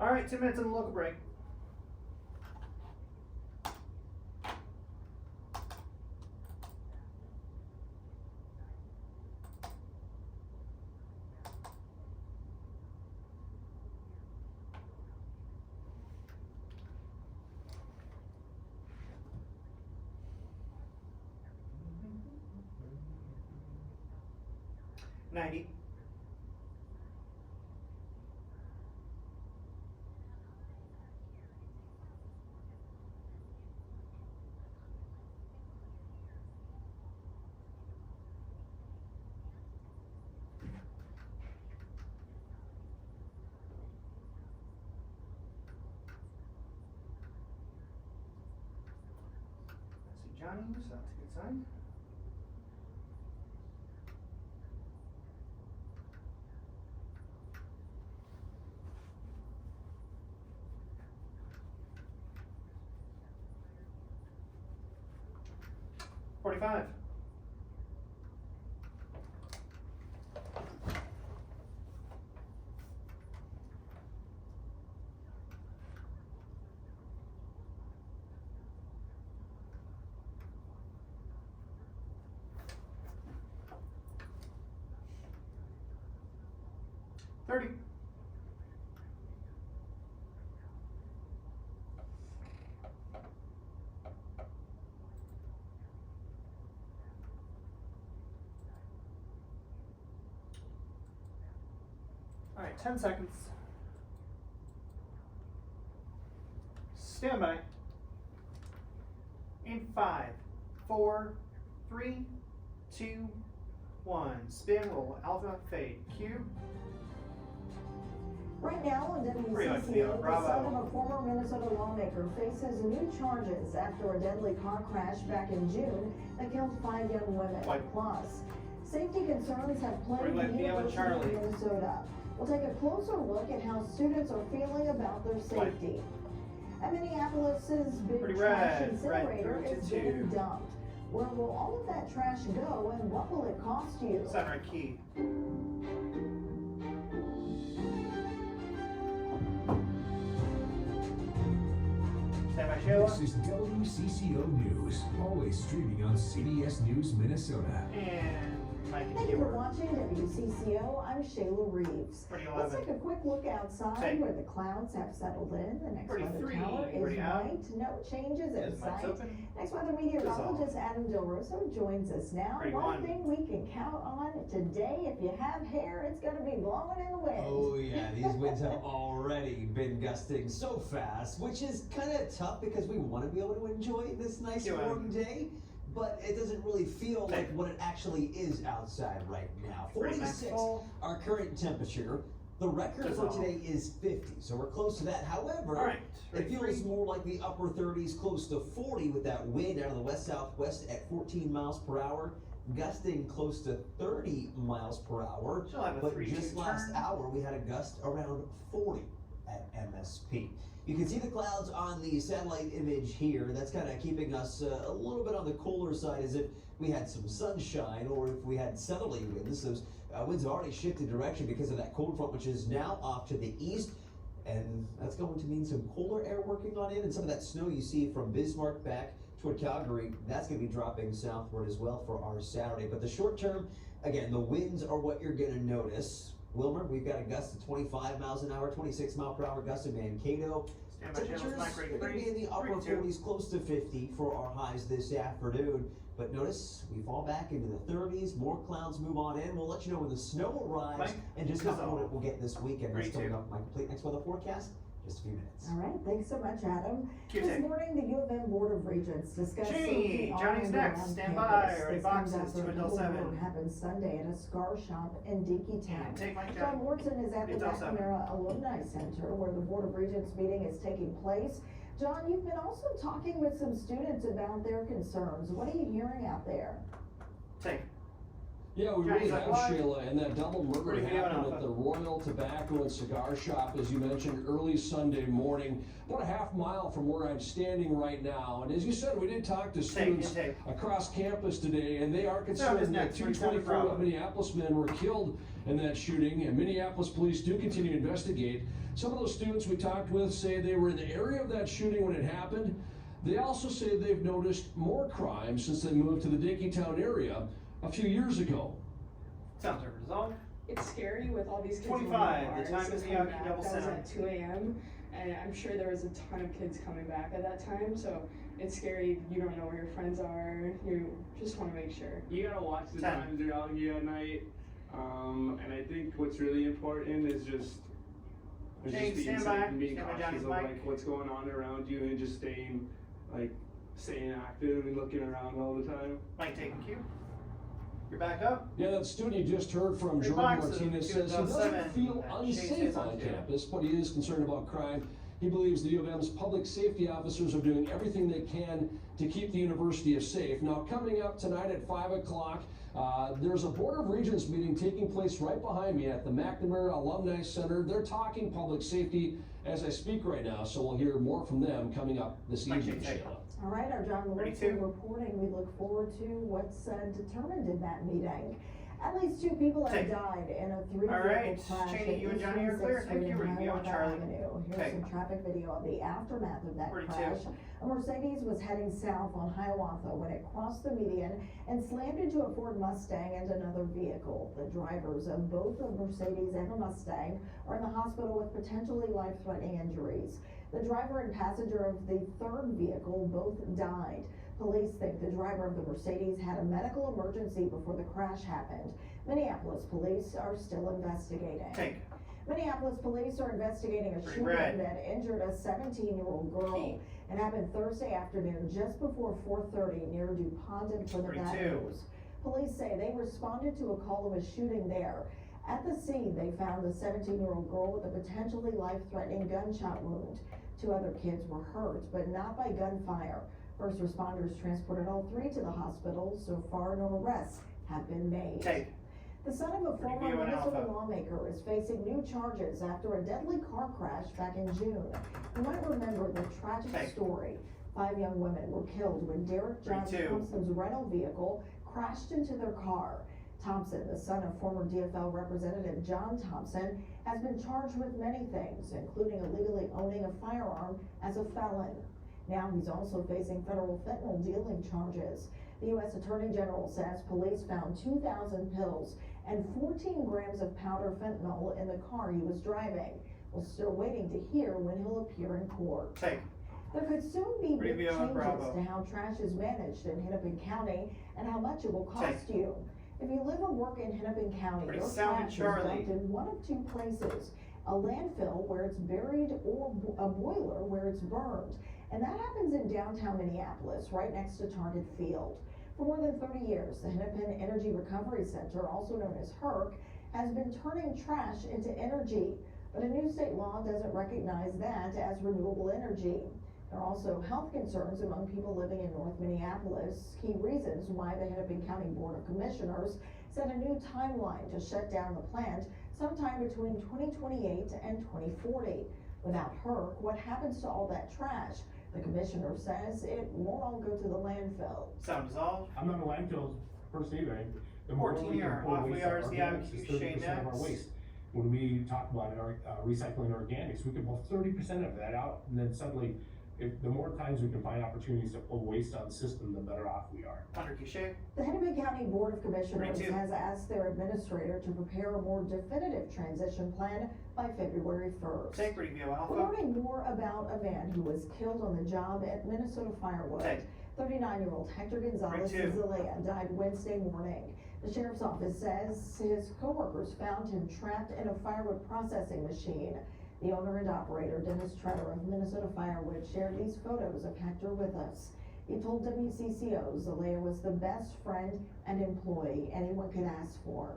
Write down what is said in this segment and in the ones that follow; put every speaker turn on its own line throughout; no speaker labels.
All right, 2 minutes on the local break. $90. I see Johnny, so that's a good sign. $45. $30. All right, 10 seconds. Stand by. In 5, 4, 3, 2, 1. Spin, roll, alpha, fade, Q.
Right now on
Pretty much,
WCCO,
Neil.
the
Bravo.
son of a former Minnesota lawmaker faces new charges after a deadly car crash back in June that killed 5 young women.
Like-
Plus, safety concerns have plagued the
Like Neil and
University
Charlie.
of Minnesota. We'll take a closer look at how students are feeling about their safety. And Minneapolis's big
Pretty
trash
red.
incinerator
Red
is
32.
being dumped. Where will all of that trash go and what will it cost you?
Sunrise key. Stand by, Sheila.
This is WCCO News, always streaming on CBS News Minnesota.
And Mike and
Thank you for
Keyword.
watching WCCO. I'm Shayla Reeves.
Pretty
Let's
11.
take a quick look outside
Take.
where the clouds have settled in. The next
Pretty
weather
3.
tower is
Pretty out.
white. No changes in
Is Mike's
sight.
open?
Next weather meteorologist Adam Del Rosso joins us now.
Pretty
One
1.
thing we can count on today, if you have hair, it's going to be blowing in the wind.
Oh yeah, these winds have already been gusting so fast, which is kind of tough because we want to be able to enjoy this nice
Yeah.
warm day, but it doesn't really feel like what it actually is outside right now.
Pretty
46,
Maxwell.
our current temperature. The record
That's
for
all.
today is 50, so we're close to that. However,
All right.
it feels
33.
more like the upper 30s, close to 40 with that wind out of the west-southwest at 14 miles per hour, gusting close to 30 miles per hour.
She'll have a
But
3-2
just last
turn.
hour, we had a gust around 40 at MSP. You can see the clouds on the satellite image here. That's kind of keeping us a little bit on the cooler side, as if we had some sunshine or if we had southerly winds. Those winds have already shifted direction because of that cold front, which is now off to the east. And that's going to mean some cooler air working on in, and some of that snow you see from Bismarck back toward Calgary, that's going to be dropping southward as well for our Saturday. But the short term, again, the winds are what you're going to notice. Wilmer, we've got a gust of 25 miles an hour, 26 mile per hour gust in Mankato.
Stand by, Sheila.
Temperatures
Mike
are going to be in the upper
32.
40s, close to 50 for our highs this afternoon. But notice we fall back into the 30s, more clouds move on in. We'll let you know when the snow arrives
Mike,
and just
this
how
is
cold
all.
it will get this weekend. That's
32.
coming up. My complete next weather forecast, just a few minutes.
All right, thanks so much, Adam.
Q-Tech.
This morning, the U of M Board of Regents discussed
Gee,
safety
Johnny's
on and
next.
around
Stand
campus.
by. Already
This comes
boxes,
after
2
a
until
cold
7.
war happened Sunday at a scar shop in Dinkytown.
Take Mike
John
Johnny.
Morton is at the
Until 7.
McNamara Alumni Center where the Board of Regents meeting is taking place. John, you've been also talking with some students about their concerns. What are you hearing out there?
Take.
Yeah, we
Johnny's
really
like,
have,
"What?"
Sheila, and that double murder
Pretty good
happened
alpha.
at the Royal Tobacco and Cigar Shop, as you mentioned, early Sunday morning, about a half mile from where I'm standing right now. And as you said, we did talk to students
tape.
across campus today, and they are
Sound is
concerned that
next.
two
47
24
Bravo.
Minneapolis men were killed in that shooting, and Minneapolis police do continue to investigate. Some of those students we talked with say they were in the area of that shooting when it happened. They also say they've noticed more crime since they moved to the Dinkytown area a few years ago.
Sounds resolved.
It's scary with all these kids
25,
moving
the
cars
time is the
coming
Yawkey
back.
Double
That was
Center.
at 2 a.m. and I'm sure there was a ton of kids coming back at that time, so it's scary. You don't know where your friends are. You just want to make sure.
You gotta watch the
10.
times you're out here at night. And I think what's really important is just
James,
being
stand
safe
by.
and being
Stand by
cautious
Johnny's
of
mic.
like what's going on around you and just staying active and looking around all the time.
Mike taking cue. You're back up.
Yeah, that student you just heard from,
Three
Jordan
boxes,
Martinez,
two
says he
adult
doesn't
seven.
feel
Shea
unsafe
stays
on
on two.
campus, but he is concerned about crime. He believes the U of M's public safety officers are doing everything they can to keep the university safe. Now, coming up tonight at 5 o'clock, there's a Board of Regents meeting taking place right behind me at the McNamara Alumni Center. They're talking public safety as I speak right now, so we'll hear more from them coming up this
Mike,
evening,
take.
Sheila.
All right, our John
32.
Lewis reporting. We look forward to what's determined in that meeting. At least 2 people have
Take.
died in a
All right,
3-vehicle crash
Cheney,
at
you and
East
Johnny are
26th
clear. Thank
Street
you.
and
We're gonna be on
Hiawatha
Charlie.
Avenue. Here's
Take.
some traffic video of the aftermath of that
42.
crash. A Mercedes was heading south on Hiawatha when it crossed the median and slammed into a Ford Mustang and another vehicle. The drivers of both the Mercedes and the Mustang are in the hospital with potentially life-threatening injuries. The driver and passenger of the third vehicle both died. Police think the driver of the Mercedes had a medical emergency before the crash happened. Minneapolis police are still investigating.
Take.
Minneapolis police are investigating a
Pretty
shooting
red.
that injured a 17-year-old girl.
Key.
It happened Thursday afternoon just before 4:30 near DuPont and Plymouth
32.
Avenues. Police say they responded to a call of a shooting there. At the scene, they found the 17-year-old girl with a potentially life-threatening gunshot wound. 2 other kids were hurt, but not by gunfire. First responders transported all 3 to the hospital. So far, no arrests have been made.
Take.
The son of a former
Review and
Minnesota
alpha.
lawmaker is facing new charges after a deadly car crash back in June. You might remember the tragic
Hey.
story. 5 young women were killed when Derek John
32.
Thompson's rental vehicle crashed into their car. Thompson, the son of former DFL Representative John Thompson, has been charged with many things, including illegally owning a firearm as a felon. Now he's also facing federal fentanyl dealing charges. The U.S. Attorney General says police found 2,000 pills and 14 grams of powder fentanyl in the car he was driving. We're still waiting to hear when he'll appear in court.
Take.
There could soon be big
Review on
changes
Bravo.
to how trash is managed in Hennepin County and how much it will cost you. If you live or work in Hennepin County,
Pretty
your
sound,
trash is
Charlie.
dumped in one of 2 places. A landfill where it's buried or a boiler where it's burned. And that happens in downtown Minneapolis, right next to Target Field. For more than 30 years, the Hennepin Energy Recovery Center, also known as HERC, has been turning trash into energy. But a new state law doesn't recognize that as renewable energy. There are also health concerns among people living in North Minneapolis. Key reasons why the Hennepin County Board of Commissioners set a new timeline to shut down the plant sometime between 2028 and 2040. Without HERC, what happens to all that trash? The commissioner says it won't all go to the landfill.
Sound dissolved.
I'm not a landfill person either. The more
14
we can
year
pull
off we
waste
are
out
is
of
the
organics
IQ
is 30% of our
next.
waste. When we talk about our recycling organics, we can pull 30% of that out, and then suddenly, if the more times we can find opportunities to pull waste out of the system, the better off we are.
Under Cushay.
The Hennepin County Board of Commissioners
32.
has asked their administrator to prepare a more definitive transition plan by February 1st.
Take. Review
We're
alpha.
learning more about a man who was killed on the job at Minnesota Firewood.
Take.
39-year-old Hector Gonzalez
32.
Zalea died Wednesday morning. The sheriff's office says his coworkers found him trapped in a firewood processing machine. The owner and operator, Dennis Treader of Minnesota Firewood, shared these photos of Hector with us. He told WCCO Zalea was the best friend and employee anyone could ask for.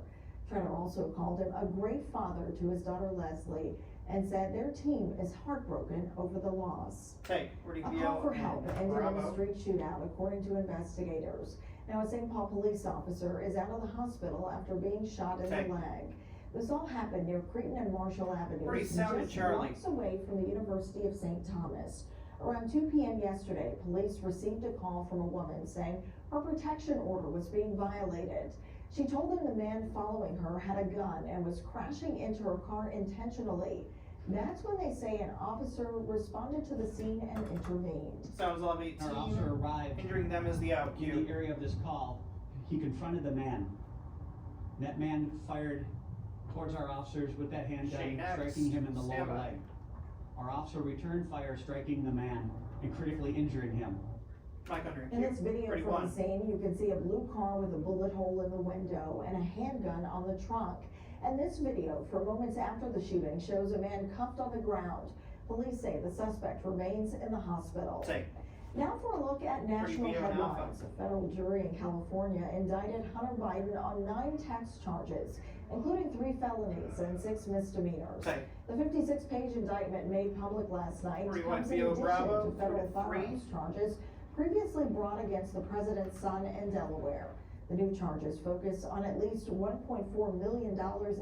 Treader also called him a great father to his daughter Leslie and said their team is heartbroken over the loss.
Take.
A
Review
call for help ended in a
Bravo.
street shootout, according to investigators. Now, a St. Paul police officer is out of the hospital after being shot in
Okay.
the leg. This all happened near Cretin and Marshall Avenues,
Where he sounded,
just
Charlie.
blocks away from the University of St. Thomas. Around 2 p.m. yesterday, police received a call from a woman saying her protection order was being violated. She told them the man following her had a gun and was crashing into her car intentionally. That's when they say an officer responded to the scene and intervened.
Sounds 11
Our officer
18.
arrived
Injuring them is the out
in
cue.
the area of this call. He confronted the man. That man fired towards our officers with that handgun,
Shane X,
striking him in the
stand
lower
by.
leg. Our officer returned fire, striking the man and critically injuring him.
Mike under
In this video
Pretty
from
one.
the scene, you can see a blue car with a bullet hole in the window and a handgun on the trunk. And this video from moments after the shooting shows a man cuffed on the ground. Police say the suspect remains in the hospital.
Take.
Now for a look at national
video and alpha.
headlines. A federal jury in California indicted Hunter Biden on 9 tax charges, including 3 felonies and 6 misdemeanors.
Take.
The 56-page indictment made public last night
41
comes in
Theo
addition
Bravo,
to federal
3 to 3.
firearms charges previously brought against the president's son in Delaware. The new charges focus on at least $1.4 million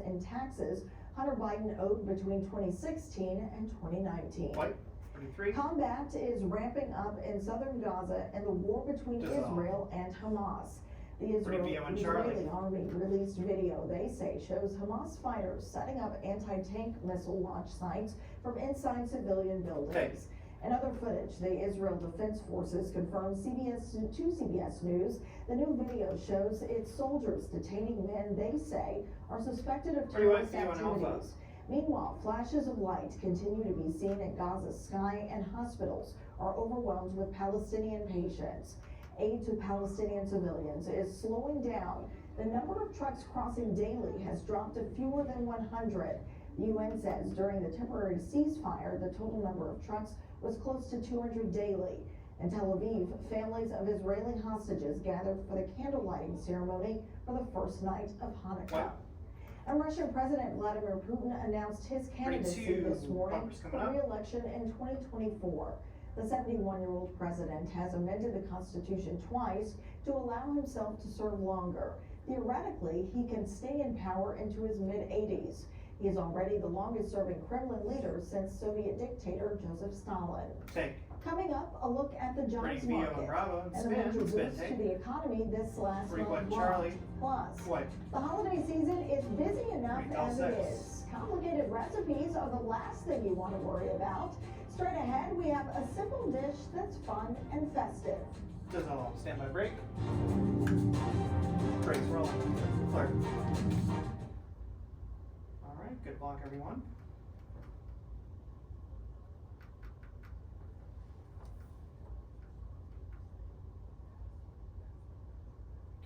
in taxes Hunter Biden owed between 2016 and 2019.
White. 33.
Combat is ramping up in southern Gaza in the war between
Dissolve.
Israel and Hamas. The
Video on Charlie.
Israeli army released video they say shows Hamas fighters setting up anti-tank missile launch sites from inside civilian buildings. In other footage, the Israel Defense Forces confirmed to CBS News. The new video shows its soldiers detaining men they say are suspected of
31
terrorist
Theo and Alpha.
activities. Meanwhile, flashes of light continue to be seen at Gaza's sky, and hospitals are overwhelmed with Palestinian patients. Aid to Palestinian civilians is slowing down. The number of trucks crossing daily has dropped to fewer than 100. The UN says during the temporary ceasefire, the total number of trucks was close to 200 daily. In Tel Aviv, families of Israeli hostages gathered for the candle lighting ceremony for the first night of Hanukkah.
Wow.
And Russian President Vladimir Putin announced his candidacy
32
this morning
bumpers coming
for
up.
re-election in 2024. The 71-year-old president has amended the Constitution twice to allow himself to serve longer. Theoretically, he can stay in power into his mid-80s. He is already the longest-serving Kremlin leader since Soviet dictator Joseph Stalin.
Take.
Coming up, a look at the
Pretty
jobs
Theo
market
and Bravo.
and a
Spin.
major
Spin.
boost to
Take.
the economy this last
41
month.
Charlie.
Plus,
White.
the holiday season is busy enough
Retail
as it
six.
is. Complicated recipes are the last thing you want to worry about. Straight ahead, we have a simple dish that's fun and festive.
Dissolve. Stand by break. Brakes rolling. Clear. Alright, good block everyone.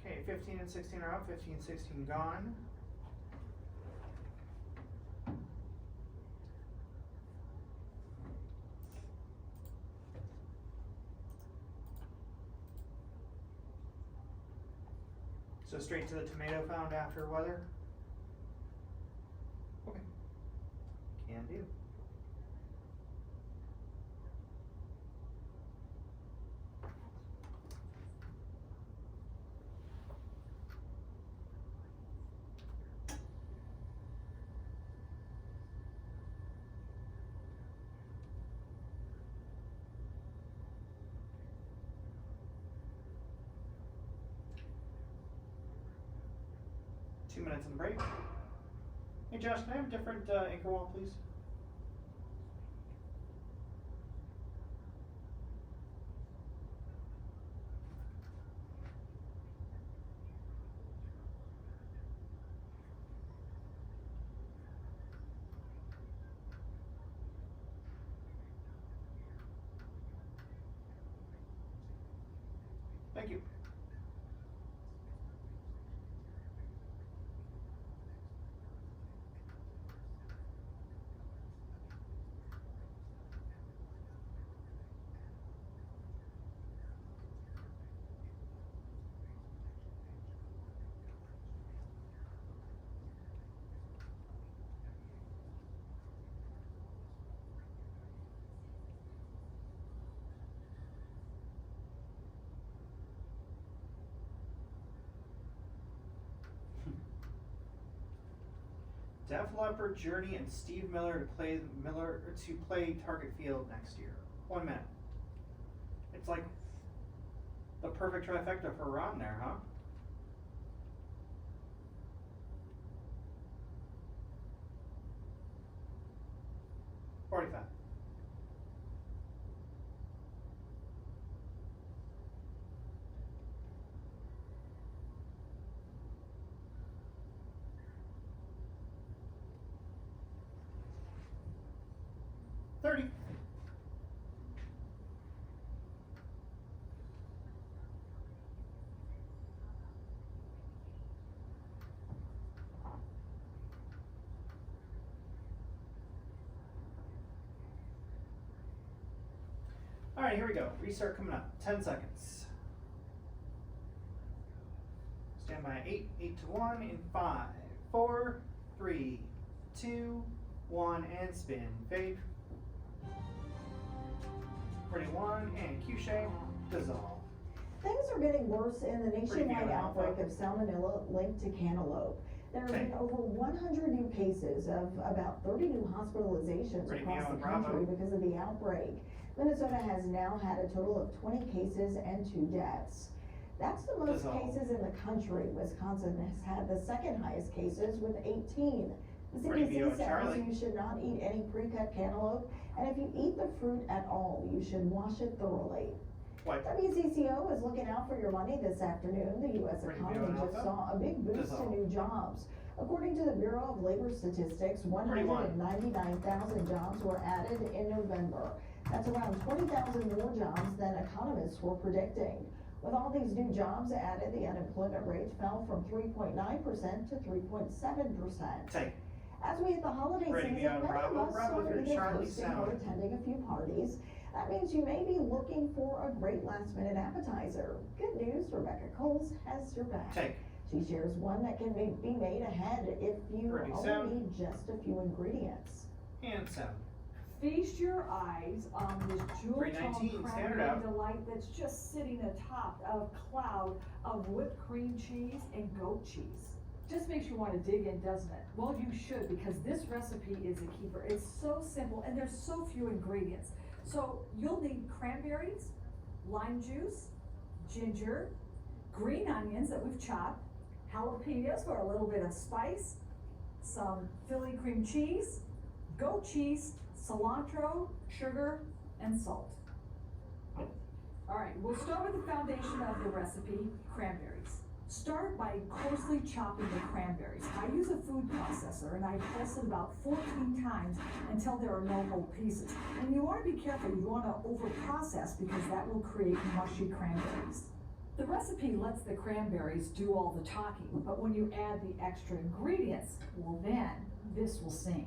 Okay, 15 and 16 are up, 15, 16 gone. So straight to the tomato found after weather? Okay. Can do. Two minutes on the break. Hey Josh, can I have a different anchor wall, please? Thank you. Def Leppard, Journey, and Steve Miller to play Target Field next year. 1 minute. It's like the perfect trifecta for Ron there, huh? $45. $30. All right, here we go. Restart coming up. 10 seconds. Stand by 8, 8 to 1 in 5, 4, 3, 2, 1, and spin. Fade. Ready 1, and Q-shape, dissolve.
Things are getting worse in the nationwide
Preview
outbreak
alpha.
of salmonella linked to cantaloupe. There have been over 100 new cases of about 30 new hospitalizations
Ready,
across
Neo,
the
Bravo.
country because of the outbreak. Minnesota has now had a total of 20 cases and 2 deaths. That's the most
Dissolve.
cases in the country. Wisconsin has had the second highest cases with 18. The
Ready, Neo,
CDC says
Charlie.
you should not eat any pre-cut cantaloupe, and if you eat the fruit at all, you should wash it thoroughly.
Wipe.
WCCO is looking out for your money this afternoon. The U.S.
Ready,
economy
Neo,
just
Alpha.
saw a big boost to
Dissolve.
new jobs. According to the Bureau of Labor Statistics, 199,000 jobs were added in November. That's around 20,000 more jobs than economists were predicting. With all these new jobs added, the unemployment rate fell from 3.9% to 3.7%.
Take.
As we hit the holiday
Ready,
season,
Neo,
many
Bravo,
of us
Bravo
are
through
either
Charlie
hosting
Sound.
or attending a few parties. That means you may be looking for a great last-minute appetizer. Good news, Rebecca Coles has your back.
Take.
She shares one that can be made ahead if you
Ready,
only
sound.
need just a few ingredients.
And sound.
Feast your eyes on this jewel tone
319, standard
cranberry
out.
delight that's just sitting atop a cloud of whipped cream cheese and goat cheese. Just makes you want to dig in, doesn't it? Well, you should, because this recipe is a keeper. It's so simple and there's so few ingredients. So you'll need cranberries, lime juice, ginger, green onions that we've chopped, jalapenos for a little bit of spice, some Philly cream cheese, goat cheese, cilantro, sugar, and salt. All right, we'll start with the foundation of the recipe, cranberries. Start by coarsely chopping the cranberries. I use a food processor and I press it about 14 times until there are no whole pieces. And you want to be careful, you want to over process because that will create mushy cranberries. The recipe lets the cranberries do all the talking, but when you add the extra ingredients, well then, this will sing.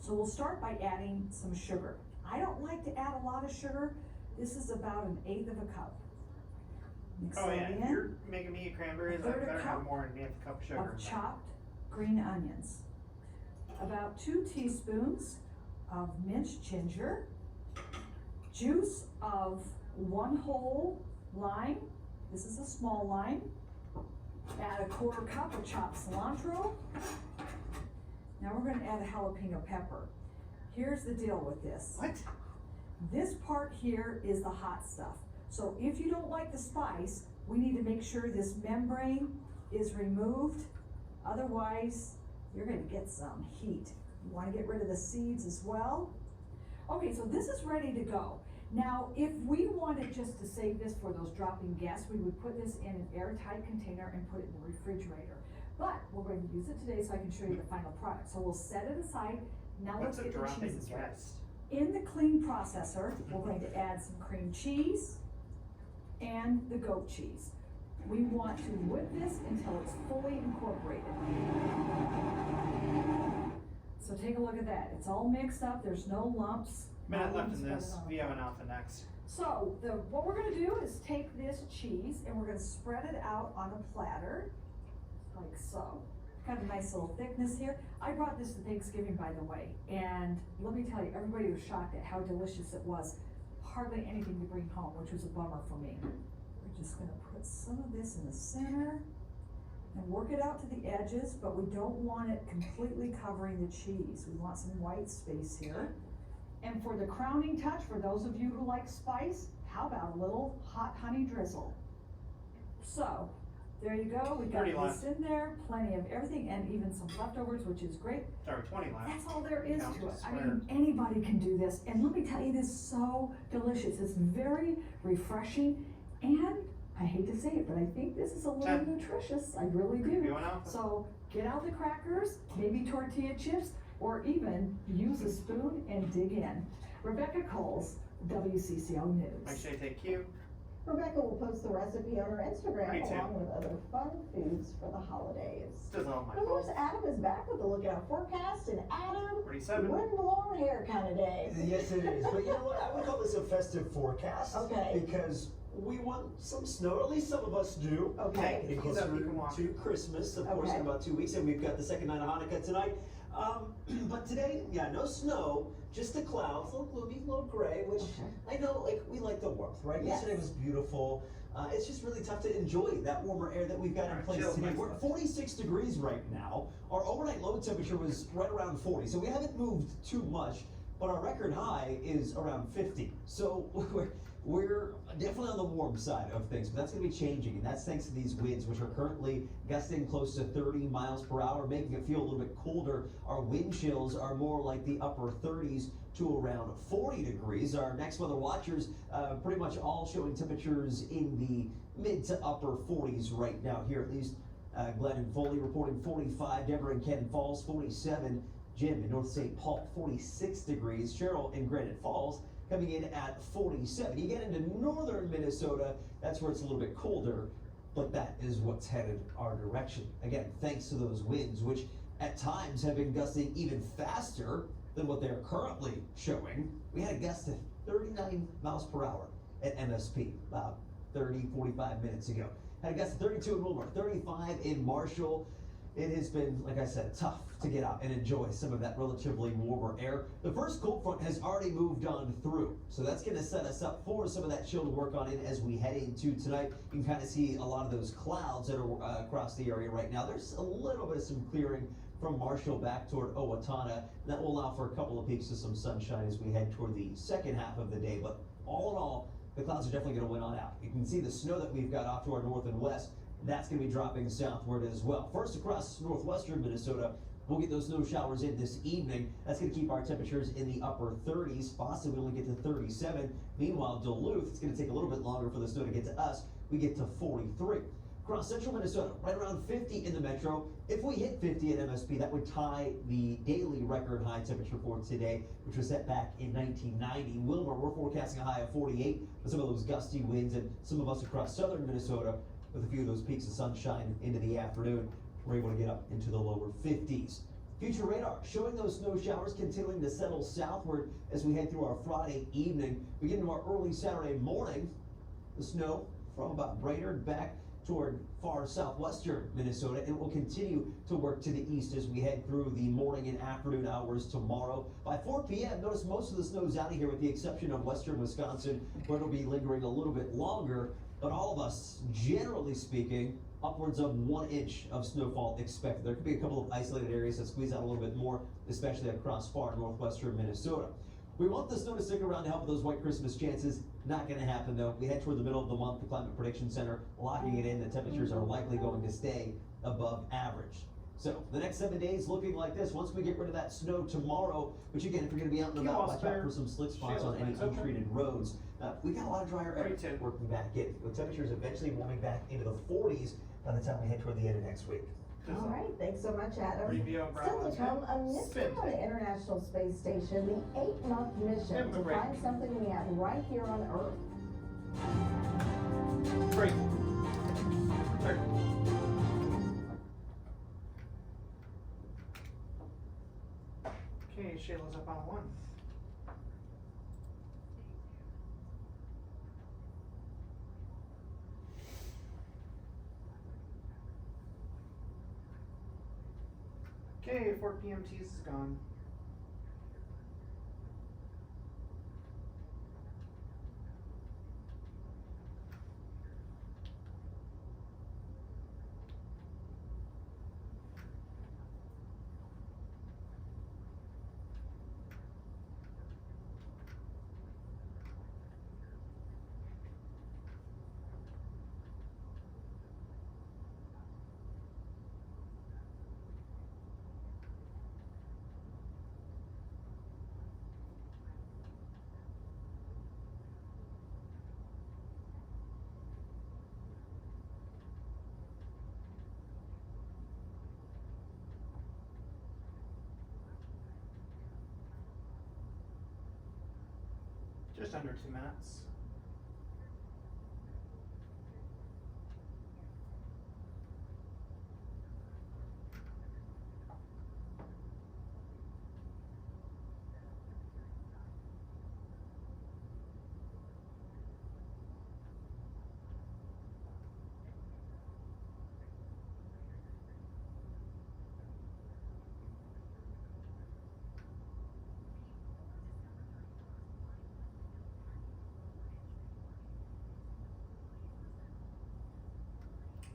So we'll start by adding some sugar. I don't like to add a lot of sugar. This is about 1/8 of a cup. Mix
Oh
that
yeah,
in.
if you're making me a cranberries, I
Third a
better have
cup
more than half a cup of sugar.
Of chopped green onions. About 2 teaspoons of minced ginger. Juice of 1 whole lime. This is a small lime. Add 1/4 cup of chopped cilantro. Now we're gonna add a jalapeno pepper. Here's the deal with this.
What?
This part here is the hot stuff. So if you don't like the spice, we need to make sure this membrane is removed. Otherwise, you're gonna get some heat. You wanna get rid of the seeds as well. Okay, so this is ready to go. Now, if we wanted just to save this for those drop-in guests, we would put this in an airtight container and put it in the refrigerator. But we're going to use it today so I can show you the final product. So we'll set it aside. Now
What's
let's
a
get the
drop-in
cheeses ready.
guest?
In the clean processor, we're going to add some cream cheese and the goat cheese. We want to whip this until it's fully incorporated. So take a look at that. It's all mixed up. There's no lumps.
Minute
Now we
left
can
in
spread
this.
it on
We
the
have an
plate.
alpha next.
So what we're gonna do is take this cheese and we're gonna spread it out on a platter, like so. Got a nice little thickness here. I brought this to Thanksgiving, by the way, and let me tell you, everybody was shocked at how delicious it was. Hardly anything to bring home, which was a bummer for me. We're just gonna put some of this in the center. and work it out to the edges, but we don't want it completely covering the cheese. We want some white space here. And for the crowning touch, for those of you who like spice, how about a little hot honey drizzle? So, there you go, we got
30
this in there, plenty of everything, and even some leftovers, which is great.
Sorry, 20 left.
That's all there is
Count
to it.
as
I
square.
mean, anybody can do this, and let me tell you, this is so delicious. It's very refreshing, and I hate to say it, but I think this is a little
10.
nutritious. I really
You
do.
want out?
So get out the crackers, maybe tortilla chips, or even use a spoon and dig in. Rebecca Coles, WCCO
Make
News.
sure you take cue.
Rebecca will post the recipe on her Instagram
Me too.
along with other fun foods for the holidays.
This doesn't help my
Of course,
fault.
Adam is back with a look at our forecast, and Adam,
47.
wind blown hair kind of day.
Yes, it is. But you know what? I would call this a festive forecast.
Okay.
Because we want some snow, or at least some of us do.
Okay.
It gets
Hold up, you
through
can walk.
to Christmas, of course, in
Okay.
about 2 weeks, and we've got the second night of Hanukkah tonight. But today, yeah, no snow, just the clouds, a little gloomy, a little gray, which
Okay.
I know, like, we like the warmth, right?
Yes.
Yesterday was beautiful. It's just really tough to enjoy that warmer air that we've got in
Alright,
place
chill,
today.
next
We're at
one.
46 degrees right now. Our overnight low temperature was right around 40, so we haven't moved too much, but our record high is around 50. So we're definitely on the warm side of things, but that's going to be changing, and that's thanks to these winds, which are currently gusting close to 30 miles per hour, making it feel a little bit colder. Our wind chills are more like the upper 30s to around 40 degrees. Our next weather watchers pretty much all showing temperatures in the mid to upper 40s right now here, at least. Glenn and Foley reporting 45, Deborah and Canton Falls 47, Jim in North St. Paul 46 degrees, Cheryl in Granite Falls coming in at 47. You get into northern Minnesota, that's where it's a little bit colder, but that is what's headed our direction. Again, thanks to those winds, which at times have been gusting even faster than what they're currently showing. We had a gust of 39 miles per hour at MSP about 45 minutes ago. Had a gust of 32 in Wilmer, 35 in Marshall. It has been, like I said, tough to get out and enjoy some of that relatively warmer air. The first cold front has already moved on through, so that's going to set us up for some of that chill to work on in as we head into tonight. You can kind of see a lot of those clouds that are across the area right now. There's a little bit of some clearing from Marshall back toward Owatonna. That will allow for a couple of peaks of some sunshine as we head toward the second half of the day, but all in all, the clouds are definitely going to win on out. You can see the snow that we've got off to our north and west. That's going to be dropping southward as well. First across northwestern Minnesota, we'll get those snow showers in this evening. That's going to keep our temperatures in the upper 30s. Boston, we only get to 37. Meanwhile, Duluth, it's going to take a little bit longer for the snow to get to us. We get to 43. Across central Minnesota, right around 50 in the metro. If we hit 50 at MSP, that would tie the daily record high temperature for today, which was set back in 1990. Wilmer, we're forecasting a high of 48 with some of those gusty winds, and some of us across southern Minnesota with a few of those peaks of sunshine into the afternoon, we're able to get up into the lower 50s. Future radar showing those snow showers continuing to settle southward as we head through our Friday evening. We get into our early Saturday morning. The snow from about Brainerd back toward far southwestern Minnesota, and it will continue to work to the east as we head through the morning and afternoon hours tomorrow. By 4 p.m., notice most of the snow is out of here with the exception of western Wisconsin, where it'll be lingering a little bit longer. But all of us, generally speaking, upwards of 1 inch of snowfall expected. There could be a couple of isolated areas that squeeze out a little bit more, especially across far northwestern Minnesota. We want the snow to stick around to help with those white Christmas chances. Not going to happen though. We head toward the middle of the month. The Climate Prediction Center locking it in. The temperatures are likely going to stay above average. So the next 7 days looking like this. Once we get rid of that snow tomorrow, which again, if you're going to be out and about, watch out for some slick spots on any untreated roads. We got a lot of drier air working back in, with temperatures eventually warming back into the 40s by the time we head toward the end of next week.
All right, thanks so much, Adam.
Review
Still to come, a mission on the International Space Station, the 8-month mission to find something we have right here on Earth.
Great. Okay, Shayla's up on 1. Okay, 4 p.m. tease is gone. Just under 2 minutes.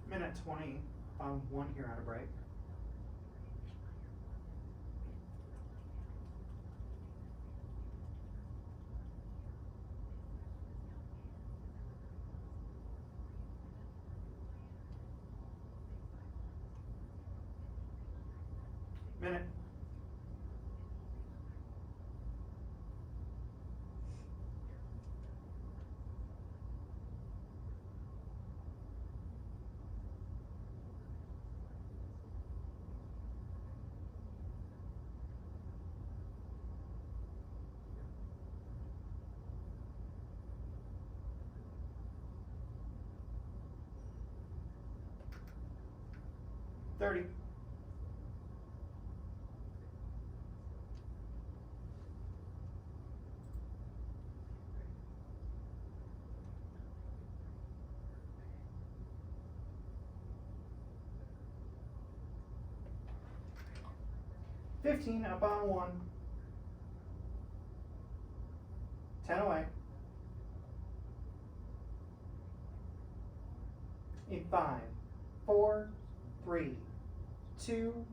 Minute 20, found one here on a break. Minute. $30. $15 up on 1. 10 away. In 5, 4, 3, 2,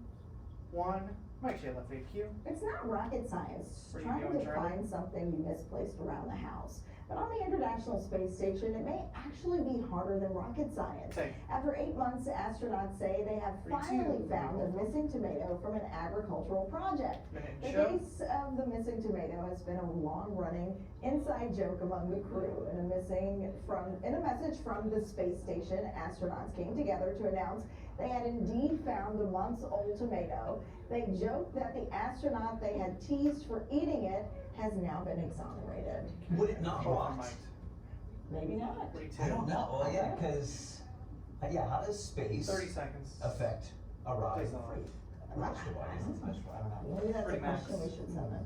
1. Mike Shayla, thank you.
It's not rocket science,
Where you
trying
going,
to
Charlie?
find something you misplaced around the house. But on the International Space Station, it may actually be harder than rocket science.
Okay.
After 8 months, astronauts say they have
3, 2,
finally found a missing tomato from an agricultural project.
Minute
The
show.
case of the missing tomato has been a long-running inside joke among the crew. In a message from the space station, astronauts came together to announce they had indeed found a months-old tomato. They joked that the astronaut they had teased for eating it has now been exonerated.
Would it not
Both are
rot?
mic'd.
Maybe not.
42.
I don't know. Well, yeah, because how does space
30 seconds.
affect a rot?
Takes off.
Vegetable, I guess it's vegetable, I don't know.
Maybe that's a
Pretty max.
question we should send them.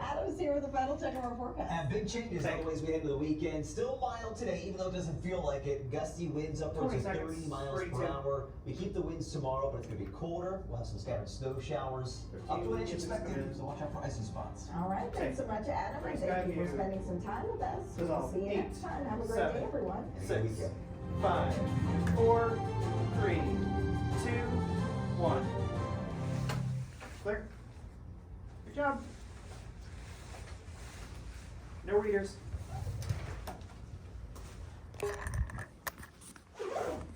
Adam's here with the final check of our forecast.
And big changes on the ways we head into the weekend. Still mild today, even though it doesn't feel like it. Gusty winds upwards
20
of 30
seconds.
miles
32.
per hour. We keep the winds tomorrow, but it's going to be colder. We'll have some scattered snow showers. Up to an inch
15
expected,
minutes.
so watch out for icy spots.
All right, thanks so much, Adam, and
Thanks,
thank you for
guys.
spending some time with us.
This is all
We'll see you
8,
next time. Have a great
7,
day, everyone.
6, 5, 4, 3, 2, 1. Clear. Good job. No readers.